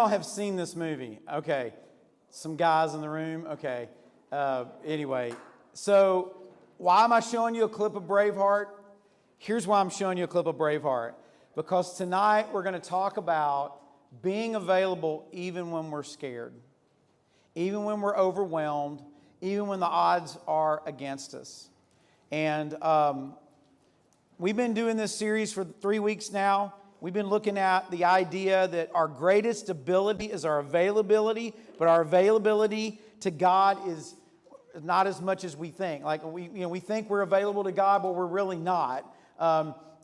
Y'all have seen this movie. Okay. Some guys in the room. Okay. Anyway, so why am I showing you a clip of Braveheart? Here's why I'm showing you a clip of Braveheart. Because tonight we're going to talk about being available even when we're scared, even when we're overwhelmed, even when the odds are against us. And we've been doing this series for 3 weeks now. We've been looking at the idea that our greatest ability is our availability, but our availability to God is not as much as we think. Like we think we're available to God, but we're really not.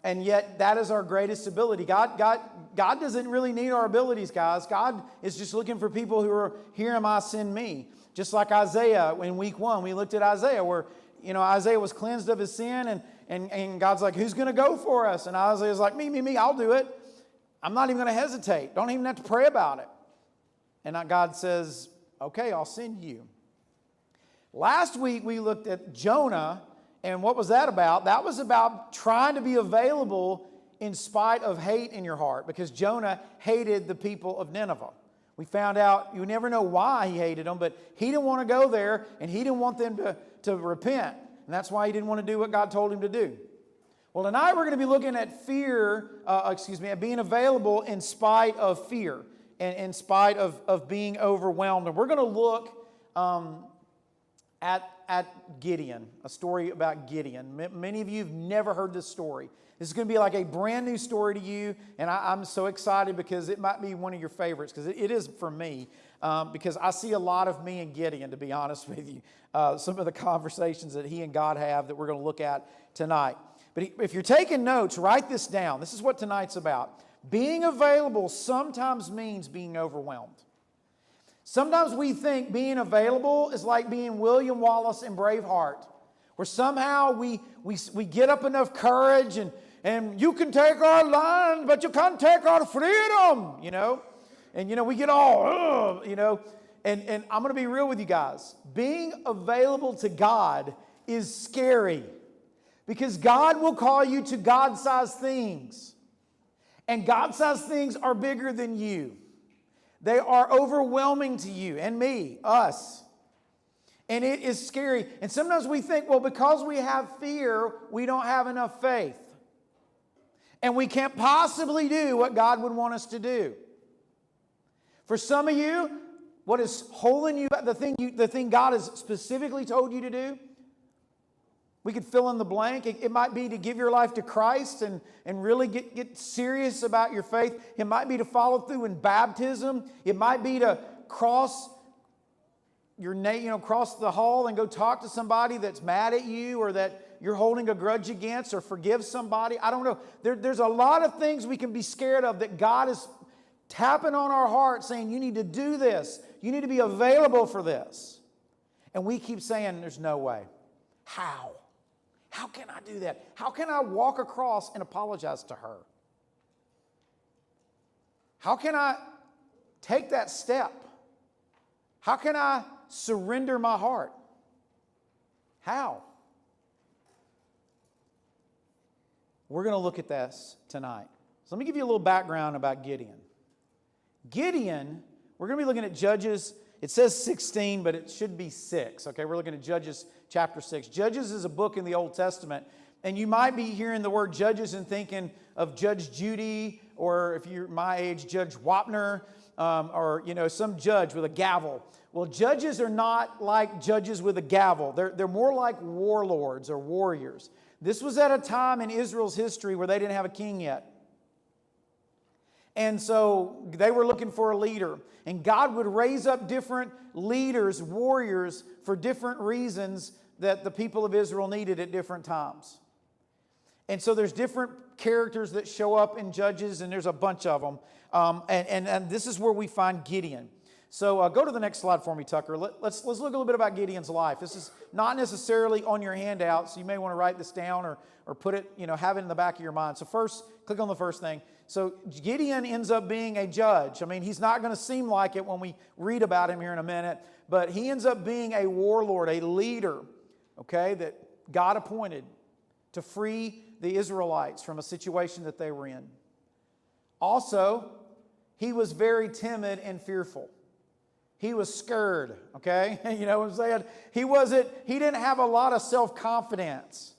And yet that is our greatest ability. God doesn't really need our abilities, guys. God is just looking for people who are, here am I, send me. Just like Isaiah in week 1, we looked at Isaiah where, Isaiah was cleansed of his sin and God's like, who's going to go for us? And Isaiah's like, me, I'll do it. I'm not even going to hesitate. Don't even have to pray about it. And God says, okay, I'll send you. Last week we looked at Jonah, and what was that about? That was about trying to be available in spite of hate in your heart, because Jonah hated the people of Nineveh. We found out, you never know why he hated them, but he didn't want to go there, and he didn't want them to repent. And that's why he didn't want to do what God told him to do. Well, tonight we're going to be looking at at being available in spite of fear, and in spite of being overwhelmed. And we're going to look at Gideon, a story about Gideon. Many of you have never heard this story. This is going to be like a brand new story to you, and I'm so excited because it might be one of your favorites, because it is for me, because I see a lot of me in Gideon, to be honest with you. Some of the conversations that he and God have that we're going to look at tonight. But if you're taking notes, write this down. This is what tonight's about. Being available sometimes means being overwhelmed. Sometimes we think being available is like being William Wallace in Braveheart, where somehow we get up enough courage and you can take our land, but you can't take our freedom, And, we get all, And I'm going to be real with you guys. Being available to God is scary, because God will call you to God-sized things. And God-sized things are bigger than you. They are overwhelming to you and me, us. And it is scary. And sometimes we think, well, because we have fear, we don't have enough faith. And we can't possibly do what God would want us to do. For some of you, what is holding you back, the thing God has specifically told you to do, we could fill in the blank. It might be to give your life to Christ and really get serious about your faith. It might be to follow through in baptism. It might be to cross the hall and go talk to somebody that's mad at you, or that you're holding a grudge against, or forgive somebody. I don't know. There's a lot of things we can be scared of that God is tapping on our heart saying, you need to do this. You need to be available for this. And we keep saying, there's no way. How? How can I do that? How can I walk across and apologize to her? How can I take that step? How can I surrender my heart? How? We're going to look at this tonight. So let me give you a little background about Gideon. Gideon, we're going to be looking at Judges. It says 16, but it should be 6. Okay, we're looking at Judges chapter 6. Judges is a book in the Old Testament. And you might be hearing the word Judges and thinking of Judge Judy, or if you're my age, Judge Wapner, or some judge with a gavel. Well, judges are not like judges with a gavel. They're more like warlords or warriors. This was at a time in Israel's history where they didn't have a king yet. And so they were looking for a leader. And God would raise up different leaders, warriors, for different reasons that the people of Israel needed at different times. And so there's different characters that show up in Judges, and there's a bunch of them. And this is where we find Gideon. So go to the next slide for me, Tucker. Let's look a little bit about Gideon's life. This is not necessarily on your handout, so you may want to write this down or put it, have it in the back of your mind. So first, click on the first thing. So Gideon ends up being a judge. I mean, he's not going to seem like it when we read about him here in a minute, but he ends up being a warlord, a leader, okay, that God appointed to free the Israelites from a situation that they were in. Also, he was very timid and fearful. He was scared, okay? You know what I'm saying? He didn't have a lot of self-confidence.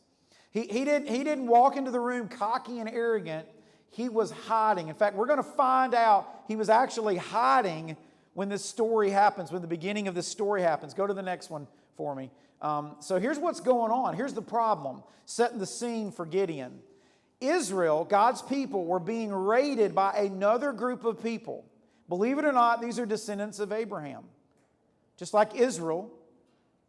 He didn't walk into the room cocky and arrogant. He was hiding. In fact, we're going to find out he was actually hiding when this story happens, when the beginning of this story happens. Go to the next one for me. So here's what's going on. Here's the problem, setting the scene for Gideon. Israel, God's people, were being raided by another group of people. Believe it or not, these are descendants of Abraham. Just like Israel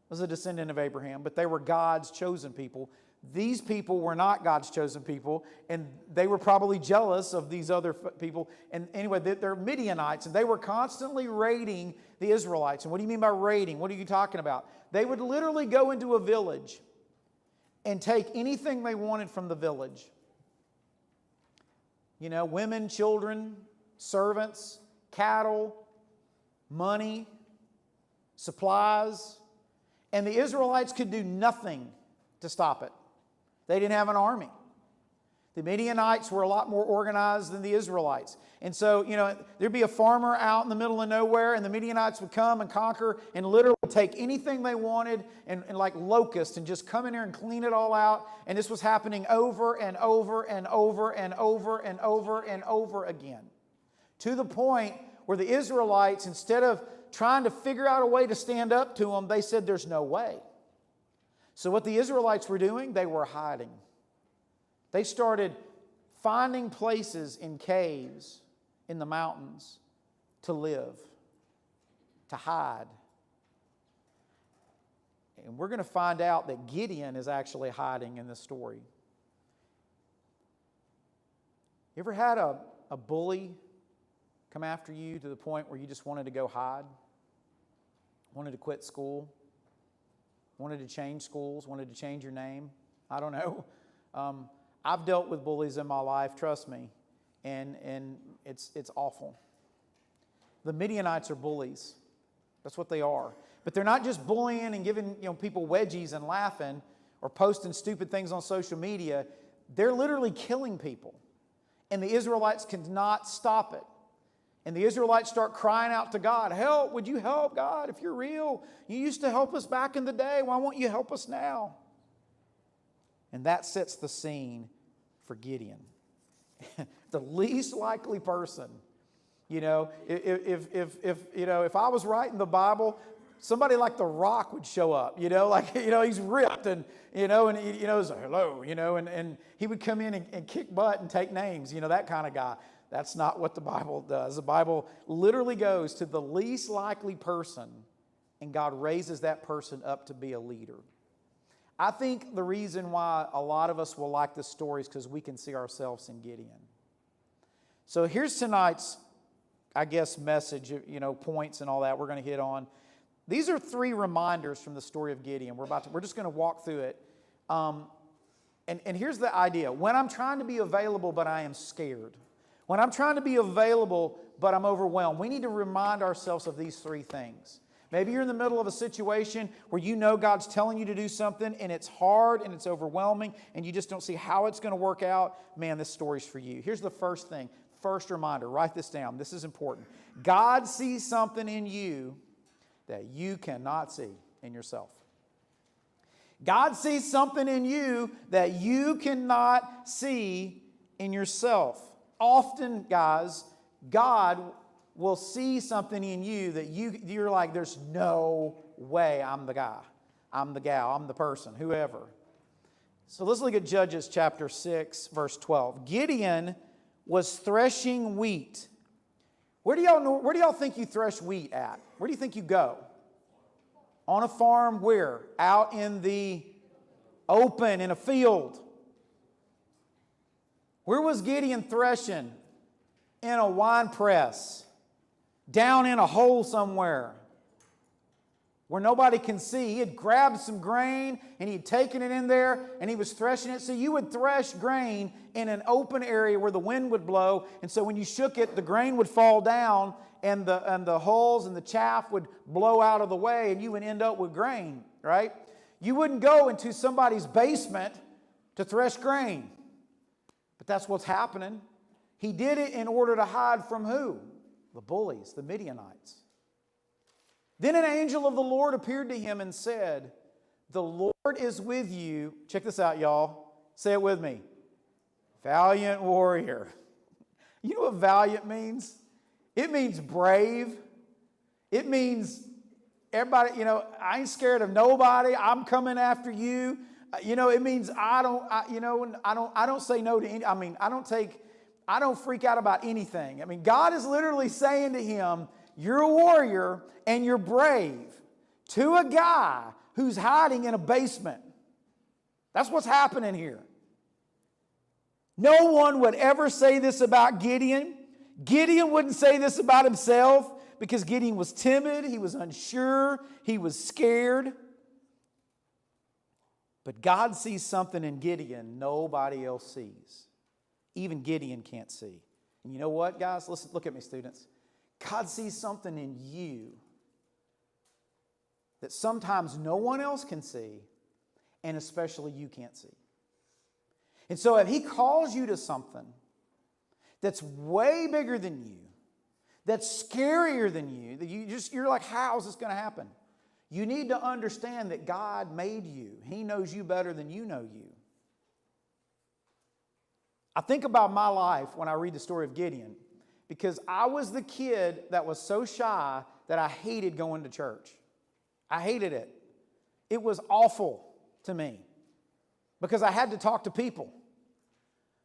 was a descendant of Abraham, but they were God's chosen people. These people were not God's chosen people, and they were probably jealous of these other people. And anyway, they're Midianites, and they were constantly raiding the Israelites. And what do you mean by raiding? What are you talking about? They would literally go into a village and take anything they wanted from the village. You know, women, children, servants, cattle, money, supplies. And the Israelites could do nothing to stop it. They didn't have an army. The Midianites were a lot more organized than the Israelites. And so, you know, there'd be a farmer out in the middle of nowhere, and the Midianites would come and conquer and literally take anything they wanted and like locusts and just come in there and clean it all out. And this was happening over and over and over and over and over and over again. To the point where the Israelites, instead of trying to figure out a way to stand up to them, they said, there's no way. So what the Israelites were doing, they were hiding. They started finding places in caves, in the mountains, to live, to hide. And we're going to find out that Gideon is actually hiding in this story. You ever had a bully come after you to the point where you just wanted to go hide? Wanted to quit school? Wanted to change schools? Wanted to change your name? I don't know. I've dealt with bullies in my life, trust me, and it's awful. The Midianites are bullies. That's what they are. But they're not just bullying and giving people wedgies and laughing or posting stupid things on social media. They're literally killing people. And the Israelites cannot stop it. And the Israelites start crying out to God, help, would you help, God, if you're real? You used to help us back in the day. Why won't you help us now? And that sets the scene for Gideon. The least likely person. If I was writing the Bible, somebody like The Rock would show up, he's ripped and he's like, hello, and he would come in and kick butt and take names, that kind of guy. That's not what the Bible does. The Bible literally goes to the least likely person, and God raises that person up to be a leader. I think the reason why a lot of us will like this story is because we can see ourselves in Gideon. So here's tonight's, message, points and all that we're going to hit on. These are 3 reminders from the story of Gideon. We're just going to walk through it. And here's the idea. When I'm trying to be available, but I am scared. When I'm trying to be available, but I'm overwhelmed, we need to remind ourselves of these 3 things. Maybe you're in the middle of a situation where God's telling you to do something and it's hard and it's overwhelming and you just don't see how it's going to work out. Man, this story's for you. Here's the first thing. First reminder. Write this down. This is important. God sees something in you that you cannot see in yourself. God sees something in you that you cannot see in yourself. Often, guys, God will see something in you that you're like, there's no way I'm the guy, I'm the gal, I'm the person, whoever. So let's look at Judges chapter 6, verse 12. Gideon was threshing wheat. Where do y'all think you thresh wheat at? Where do you think you go? On a farm where? Out in the open, in a field. Where was Gideon threshing? In a wine press. Down in a hole somewhere. Where nobody can see. He had grabbed some grain and he had taken it in there and he was threshing it. So you would thresh grain in an open area where the wind would blow. And so when you shook it, the grain would fall down and the hulls and the chaff would blow out of the way and you would end up with grain, right? You wouldn't go into somebody's basement to thresh grain. But that's what's happening. He did it in order to hide from who? The bullies, the Midianites. Then an angel of the Lord appeared to him and said, the Lord is with you. Check this out, y'all. Say it with me. Valiant warrior. You know what valiant means? It means brave. It means everybody, I ain't scared of nobody. I'm coming after you. It means I don't say no to any. I don't freak out about anything. God is literally saying to him, you're a warrior and you're brave, to a guy who's hiding in a basement. That's what's happening here. No one would ever say this about Gideon. Gideon wouldn't say this about himself because Gideon was timid, he was unsure, he was scared. But God sees something in Gideon nobody else sees. Even Gideon can't see. And you know what, guys? Listen, look at me, students. God sees something in you that sometimes no one else can see, and especially you can't see. And so if He calls you to something that's way bigger than you, that's scarier than you, that you're like, how is this going to happen? You need to understand that God made you. He knows you better than you know you. I think about my life when I read the story of Gideon, because I was the kid that was so shy that I hated going to church. I hated it. It was awful to me because I had to talk to people,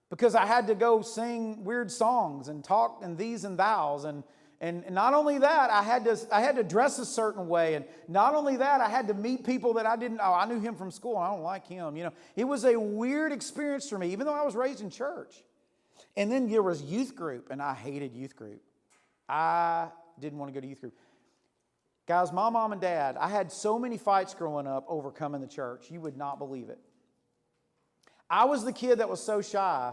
because I had to go sing weird songs and talk in these and thous, and not only that, I had to dress a certain way, and not only that, I had to meet people that I didn't. Oh, I knew him from school, and I don't like him. It was a weird experience for me, even though I was raised in church. And then there was youth group, and I hated youth group. I didn't want to go to youth group. Guys, my mom and dad, I had so many fights growing up over coming to church. You would not believe it. I was the kid that was so shy.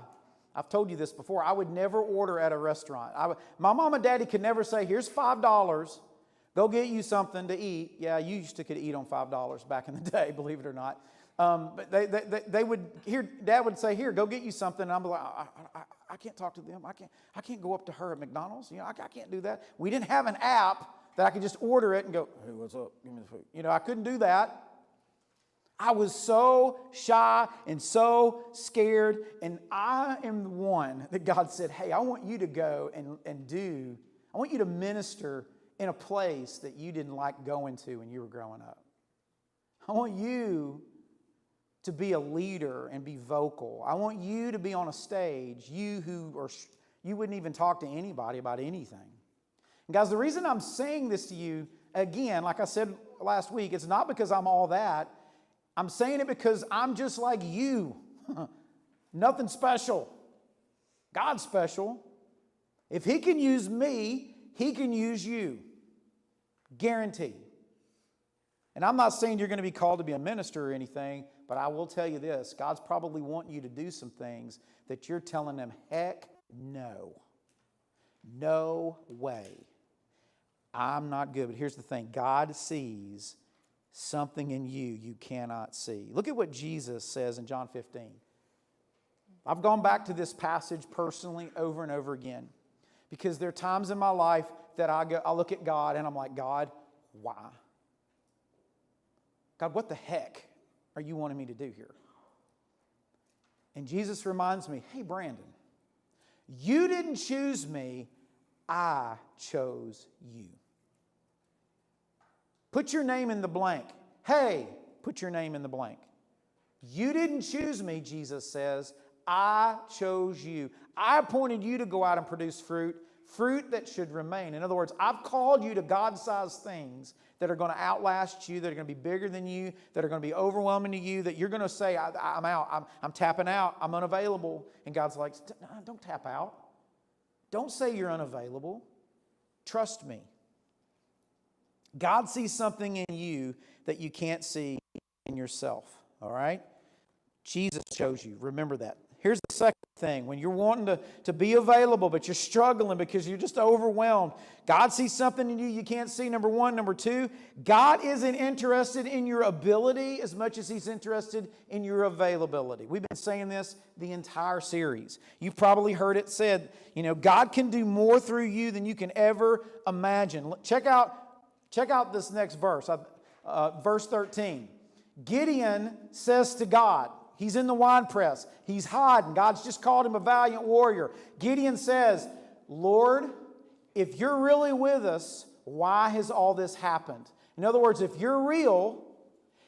I've told you this before. I would never order at a restaurant. My mom and daddy could never say, here's $5. Go get you something to eat. Yeah, you used to could eat on $5 back in the day, believe it or not. But they would, Dad would say, here, go get you something. And I'm like, I can't talk to them. I can't go up to her at McDonald's. I can't do that. We didn't have an app that I could just order it and go, hey, what's up? Give me the food. I couldn't do that. I was so shy and so scared, and I am the one that God said, hey, I want you to go I want you to minister in a place that you didn't like going to when you were growing up. I want you to be a leader and be vocal. I want you to be on a stage, you wouldn't even talk to anybody about anything. And guys, the reason I'm saying this to you, again, like I said last week, it's not because I'm all that. I'm saying it because I'm just like you. Nothing special. God's special. If He can use me, He can use you. Guaranteed. And I'm not saying you're going to be called to be a minister or anything, but I will tell you this. God's probably wanting you to do some things that you're telling them, heck no. No way. I'm not good. But here's the thing. God sees something in you cannot see. Look at what Jesus says in John 15. I've gone back to this passage personally over and over again because there are times in my life that I look at God and I'm like, God, why? God, what the heck are you wanting me to do here? And Jesus reminds me, hey, Brandon, you didn't choose me, I chose you. Put your name in the blank. Hey, put your name in the blank. You didn't choose me, Jesus says. I chose you. I appointed you to go out and produce fruit that should remain. In other words, I've called you to God-sized things that are going to outlast you, that are going to be bigger than you, that are going to be overwhelming to you, that you're going to say, I'm out, I'm tapping out, I'm unavailable. And God's like, don't tap out. Don't say you're unavailable. Trust me. God sees something in you that you can't see in yourself, all right? Jesus chose you. Remember that. Here's the second thing. When you're wanting to be available, but you're struggling because you're just overwhelmed, God sees something in you can't see, number one. Number two, God isn't interested in your ability as much as He's interested in your availability. We've been saying this the entire series. You've probably heard it said, God can do more through you than you can ever imagine. Check out this next verse, verse 13. Gideon says to God, he's in the winepress. He's hiding. God's just called him a valiant warrior. Gideon says, Lord, if you're really with us, why has all this happened? In other words, if you're real,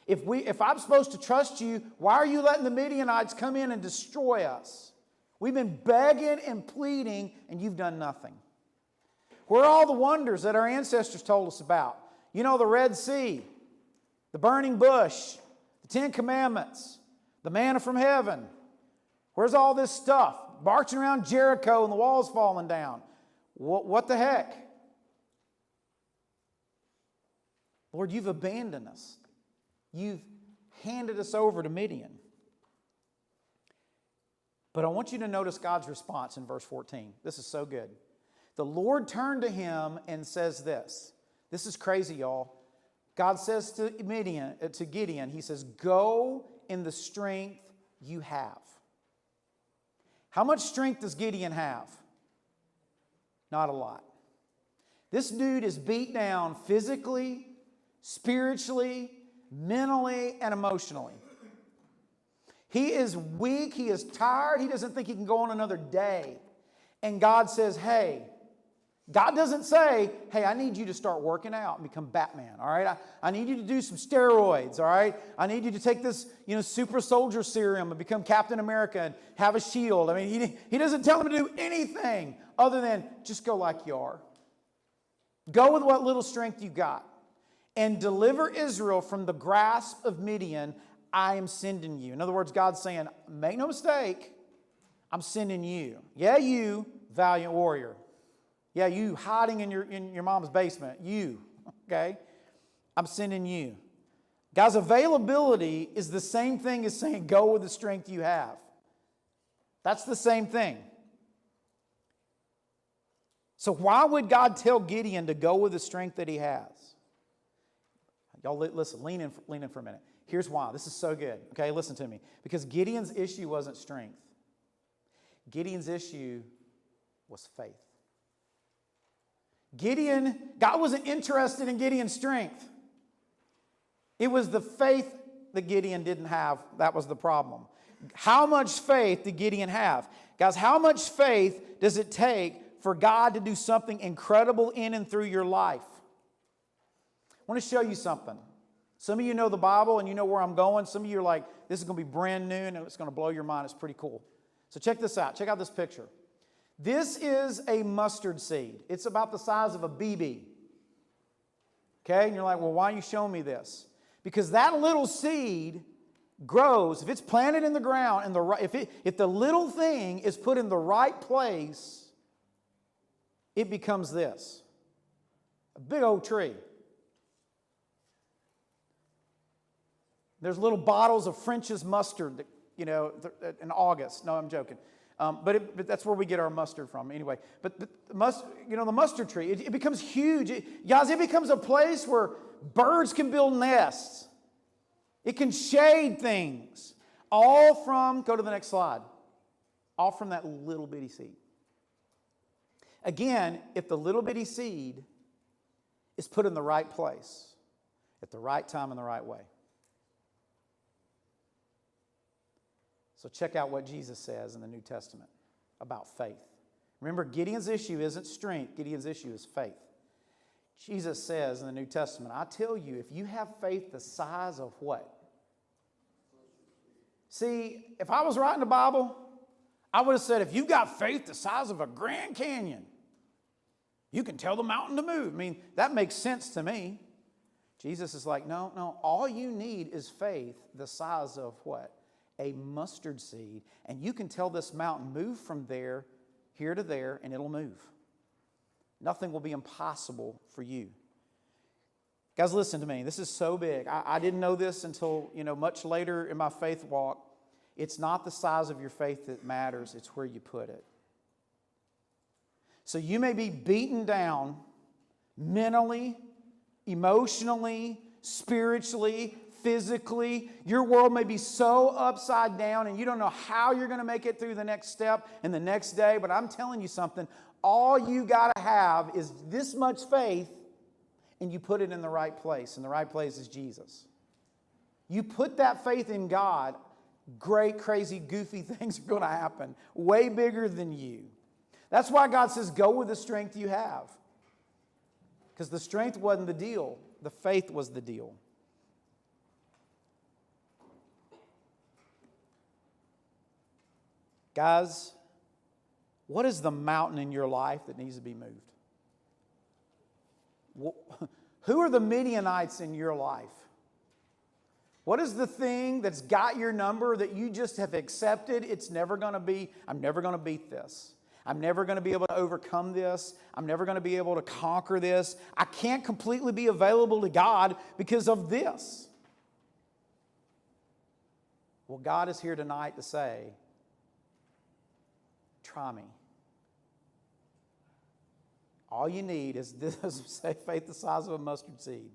if I'm supposed to trust you, why are you letting the Midianites come in and destroy us? We've been begging and pleading, and you've done nothing. Where are all the wonders that our ancestors told us about? The Red Sea, the burning bush, the Ten Commandments, the manna from heaven. Where's all this stuff? Marching around Jericho and the walls falling down. What the heck? Lord, you've abandoned us. You've handed us over to Midian. But I want you to notice God's response in verse 14. This is so good. The Lord turned to him and says this. This is crazy, y'all. God says to Gideon, He says, go in the strength you have. How much strength does Gideon have? Not a lot. This dude is beat down physically, spiritually, mentally, and emotionally. He is weak. He is tired. He doesn't think he can go on another day. And God says, hey, God doesn't say, hey, I need you to start working out and become Batman, all right? I need you to do some steroids, all right? I need you to take this, super soldier serum and become Captain America and have a shield. I mean, he doesn't tell him to do anything other than just go like you are. Go with what little strength you got and deliver Israel from the grasp of Midian. I am sending you. In other words, God's saying, make no mistake, I'm sending you. Yeah, you, valiant warrior. Yeah, you hiding in your mom's basement. You, okay? I'm sending you. Guys, availability is the same thing as saying go with the strength you have. That's the same thing. So why would God tell Gideon to go with the strength that he has? Y'all listen, lean in for a minute. Here's why. This is so good. Okay, listen to me. Because Gideon's issue wasn't strength. Gideon's issue was faith. God wasn't interested in Gideon's strength. It was the faith that Gideon didn't have. That was the problem. How much faith did Gideon have? Guys, how much faith does it take for God to do something incredible in and through your life? I want to show you something. Some of you know the Bible and you know where I'm going. Some of you are like, this is going to be brand new and it's going to blow your mind. It's pretty cool. So check this out. Check out this picture. This is a mustard seed. It's about the size of a BB. Okay? And you're like, well, why are you showing me this? Because that little seed grows. If it's planted in the ground, and if the little thing is put in the right place, it becomes this. A big old tree. There's little bottles of French's mustard that, in August. No, I'm joking. But that's where we get our mustard from anyway. But the mustard tree, it becomes huge. Guys, it becomes a place where birds can build nests. It can shade things. Go to the next slide, all from that little bitty seed. Again, if the little bitty seed is put in the right place, at the right time in the right way. So check out what Jesus says in the New Testament about faith. Remember, Gideon's issue isn't strength. Gideon's issue is faith. Jesus says in the New Testament, I tell you, if you have faith the size of what? See, if I was writing the Bible, I would have said, if you've got faith the size of a Grand Canyon, you can tell the mountain to move. I mean, that makes sense to me. Jesus is like, no, all you need is faith the size of what? A mustard seed, and you can tell this mountain, move from there, here to there, and it'll move. Nothing will be impossible for you. Guys, listen to me. This is so big. I didn't know this until, much later in my faith walk. It's not the size of your faith that matters, it's where you put it. So you may be beaten down mentally, emotionally, spiritually, physically. Your world may be so upside down and you don't know how you're going to make it through the next step and the next day. But I'm telling you something, all you got to have is this much faith, and you put it in the right place. And the right place is Jesus. You put that faith in God, great, crazy, goofy things are going to happen. Way bigger than you. That's why God says, go with the strength you have. Because the strength wasn't the deal. The faith was the deal. Guys, what is the mountain in your life that needs to be moved? Who are the Midianites in your life? What is the thing that's got your number that you just have accepted? It's never going to be, I'm never going to beat this. I'm never going to be able to overcome this. I'm never going to be able to conquer this. I can't completely be available to God because of this. Well, God is here tonight to say, try me. All you need is this, say, faith the size of a mustard seed.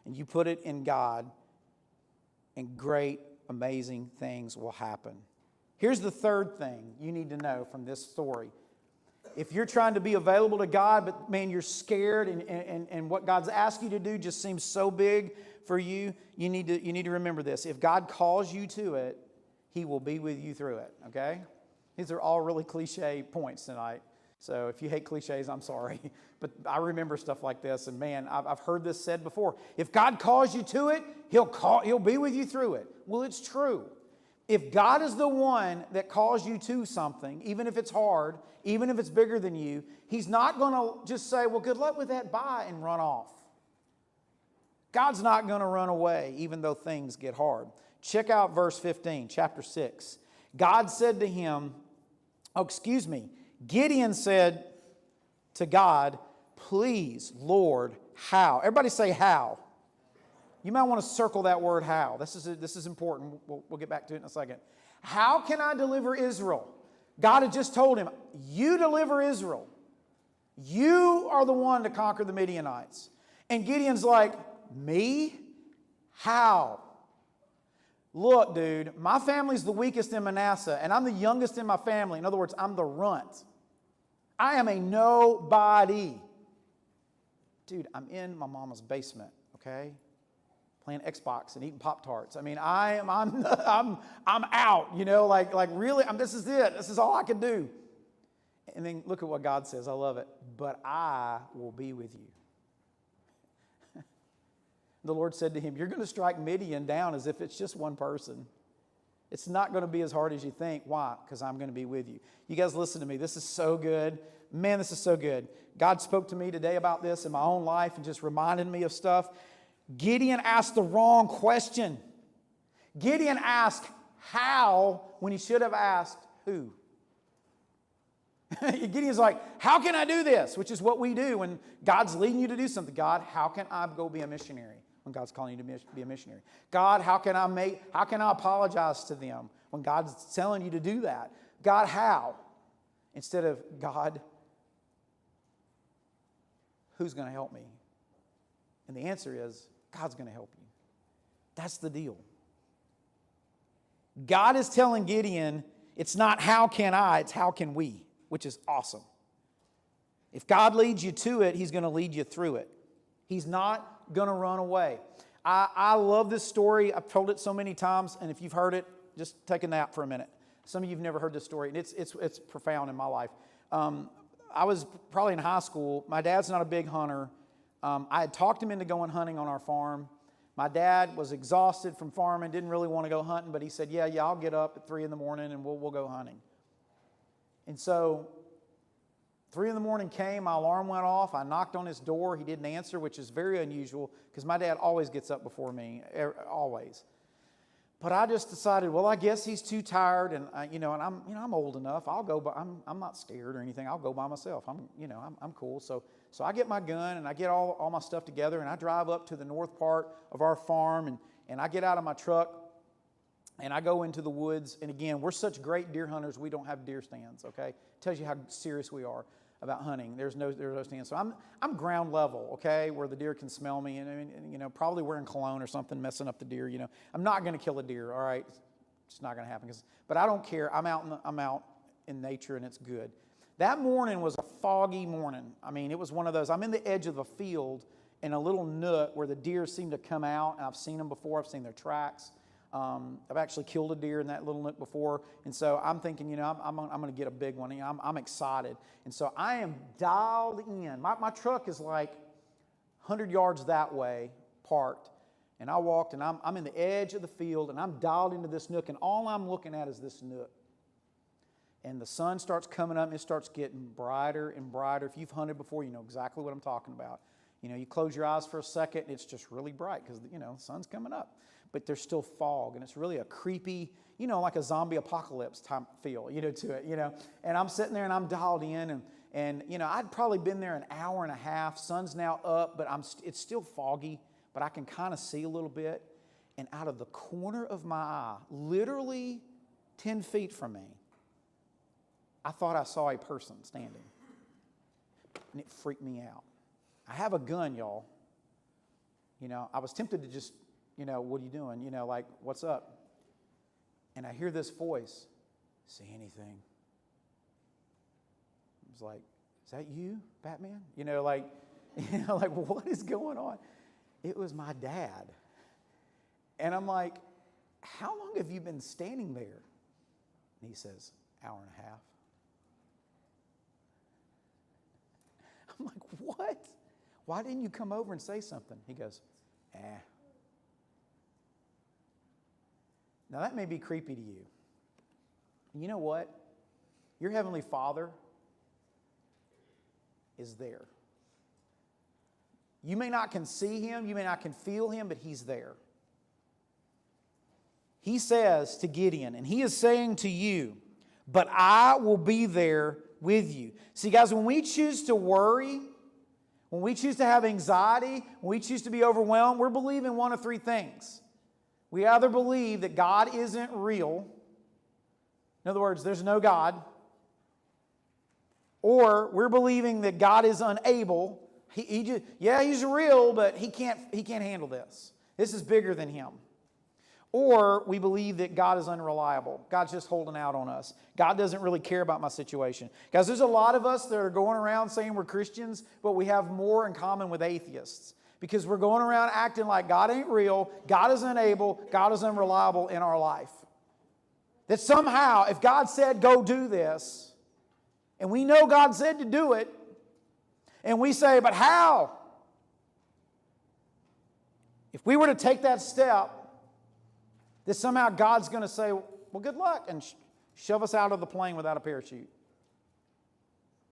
And you put it in God, and great, amazing things will happen. Here's the third thing you need to know from this story. If you're trying to be available to God, but man, you're scared and what God's asked you to do just seems so big for you, you need to remember this. If God calls you to it, He will be with you through it, okay? These are all really cliche points tonight. So if you hate cliches, I'm sorry. But I remember stuff like this, and man, I've heard this said before. If God calls you to it, He'll be with you through it. Well, it's true. If God is the one that calls you to something, even if it's hard, even if it's bigger than you, He's not going to just say, well, good luck with that, bye, and run off. God's not going to run away, even though things get hard. Check out verse 15, chapter 6. God said to him, Gideon said to God, please, Lord, how? Everybody say how. You might want to circle that word how. This is important. We'll get back to it in a second. How can I deliver Israel? God had just told him, you deliver Israel. You are the one to conquer the Midianites. And Gideon's like, me? How? Look, dude, my family's the weakest in Manasseh, and I'm the youngest in my family. In other words, I'm the runt. I am a nobody. Dude, I'm in my mama's basement, okay? Playing Xbox and eating Pop-Tarts. I mean, I'm out, you know, like really, this is it. This is all I can do. And then look at what God says. I love it. But I will be with you. The Lord said to him, you're going to strike Midian down as if it's just one person. It's not going to be as hard as you think. Why? Because I'm going to be with you. You guys listen to me. This is so good. Man, this is so good. God spoke to me today about this in my own life and just reminded me of stuff. Gideon asked the wrong question. Gideon asked how when he should have asked who. Gideon's like, how can I do this? Which is what we do when God's leading you to do something. God, how can I go be a missionary? When God's calling you to be a missionary. God, how can I apologize to them when God's telling you to do that? God, how? Instead of, God, who's going to help me? And the answer is, God's going to help you. That's the deal. God is telling Gideon, it's not how can I, it's how can we, which is awesome. If God leads you to it, He's going to lead you through it. He's not going to run away. I love this story. I've told it so many times, and if you've heard it, just take a nap for a minute. Some of you have never heard this story, and it's profound in my life. I was probably in high school. My dad's not a big hunter. I had talked him into going hunting on our farm. My dad was exhausted from farming, didn't really want to go hunting, but he said, yeah, I'll get up at 3 in the morning and we'll go hunting. And so 3 in the morning came, my alarm went off, I knocked on his door, he didn't answer, which is very unusual because my dad always gets up before me, always. But I just decided, well, I guess he's too tired, and I'm old enough. I'll go, but I'm not scared or anything. I'll go by myself. I'm cool. So I get my gun and I get all my stuff together and I drive up to the north part of our farm and I get out of my truck And I go into the woods, and again, we're such great deer hunters, we don't have deer stands, okay? Tells you how serious we are about hunting. There's no stands. So I'm ground level, okay, where the deer can smell me, and probably wearing cologne or something, messing up the deer, I'm not going to kill a deer, all right? It's not going to happen. But I don't care. I'm out in nature, and it's good. That morning was a foggy morning. I mean, it was one of those. I'm in the edge of a field in a little nook where the deer seem to come out, and I've seen them before. I've seen their tracks. I've actually killed a deer in that little nook before, and so I'm thinking, I'm going to get a big one. I'm excited, and so I am dialed in. My truck is like 100 yards that way, parked, and I walked, and I'm in the edge of the field, and I'm dialed into this nook, and all I'm looking at is this nook. And the sun starts coming up, and it starts getting brighter and brighter. If you've hunted before, you know exactly what I'm talking about. You close your eyes for a second, and it's just really bright because, the sun's coming up. But there's still fog, and it's really a creepy, like a zombie apocalypse type feel, to it, And I'm sitting there, and I'm dialed in, and I'd probably been there an hour and a half. Sun's now up, but it's still foggy, but I can kind of see a little bit. And out of the corner of my eye, literally 10 feet from me, I thought I saw a person standing, and it freaked me out. I have a gun, y'all. I was tempted to just, what are you doing? Like, what's up? And I hear this voice, say anything. I was like, is that you, Batman? Like what is going on? It was my dad. And I'm like, how long have you been standing there? And he says, hour and a half. I'm like, what? Why didn't you come over and say something? He goes, Now that may be creepy to you. You know what? Your Heavenly Father is there. You may not can see Him, you may not can feel Him, but He's there. He says to Gideon, and He is saying to you, but I will be there with you. See, guys, when we choose to worry, when we choose to have anxiety, when we choose to be overwhelmed, we're believing one of three things. We either believe that God isn't real, in other words, there's no God, or we're believing that God is unable. He's real, but He can't handle this. This is bigger than Him. Or we believe that God is unreliable. God's just holding out on us. God doesn't really care about my situation. Guys, there's a lot of us that are going around saying we're Christians, but we have more in common with atheists. Because we're going around acting like God ain't real, God is unable, God is unreliable in our life. That somehow, if God said, go do this, and we know God said to do it, and we say, but how? If we were to take that step, that somehow God's going to say, well, good luck, and shove us out of the plane without a parachute.